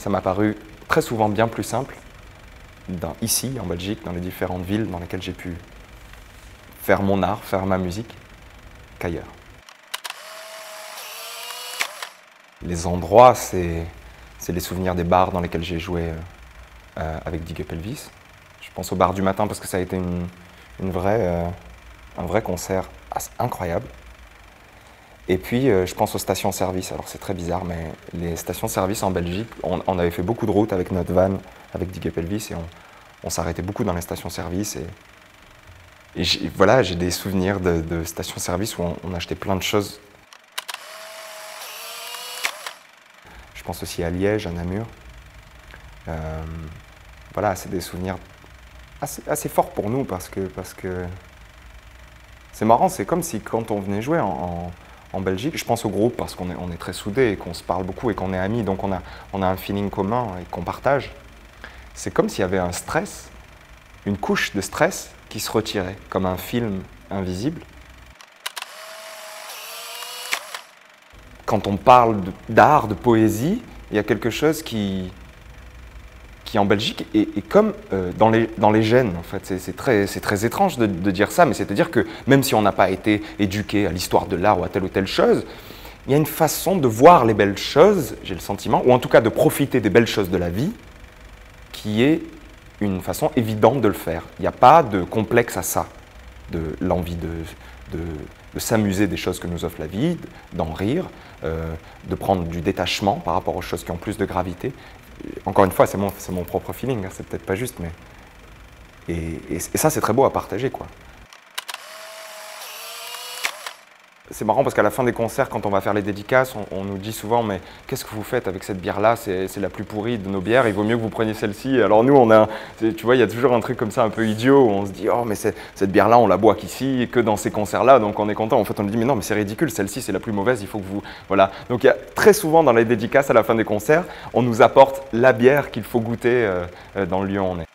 ça m'a paru très souvent bien plus simple, ici, en Belgique, dans les différentes villes dans lesquelles j'ai pu faire mon art, faire ma musique, qu'ailleurs. Les endroits, c'est les souvenirs des bars dans lesquels j'ai joué avec Dig Up Elvis. Je pense au bar du matin parce que ça a été un vrai concert incroyable. Et puis, je pense aux stations-service. Alors, c'est très bizarre, mais les stations-service en Belgique, on avait fait beaucoup de routes avec notre van, avec Dig Up Elvis, et on s'arrêtait beaucoup dans les stations-service. Et voilà, j'ai des souvenirs de stations-service où on achetait plein de choses. Je pense aussi à Liège, à Namur. Voilà, c'est des souvenirs assez forts pour nous parce que c'est marrant, c'est comme si quand on venait jouer en Belgique, je pense au groupe parce qu'on est très soudés et qu'on se parle beaucoup et qu'on est amis, donc on a un feeling commun et qu'on partage. C'est comme s'il y avait un stress, une couche de stress qui se retirait, comme un film invisible. Quand on parle d'art, de poésie, il y a quelque chose qui en Belgique est comme dans les gènes, en fait. C'est très étrange de dire ça, mais c'est-à-dire que même si on n'a pas été éduqué à l'histoire de l'art ou à telle ou telle chose, il y a une façon de voir les belles choses, j'ai le sentiment, ou en tout cas de profiter des belles choses de la vie, qui est une façon évidente de le faire. Il n'y a pas de complexe à ça, de l'envie de s'amuser des choses que nous offre la vie, d'en rire, de prendre du détachement par rapport aux choses qui ont plus de gravité. Encore une fois, c'est mon propre feeling, hein, c'est peut-être pas juste, mais... Et ça, c'est très beau à partager, quoi. C'est marrant parce qu'à la fin des concerts, quand on va faire les dédicaces, on nous dit souvent « mais qu'est-ce que vous faites avec cette bière-là? C'est la plus pourrie de nos bières, il vaut mieux que vous preniez celle-ci. » Alors nous, tu vois, il y a toujours un truc comme ça un peu idiot où on se dit « oh, mais cette bière-là, on la boit qu'ici, que dans ces concerts-là, donc on est content. » En fait, on lui dit « mais non, mais c'est ridicule, celle-ci, c'est la plus mauvaise, il faut que vous... » Voilà. Donc il y a très souvent dans les dédicaces, à la fin des concerts, on nous apporte la bière qu'il faut goûter dans le lieu où on est.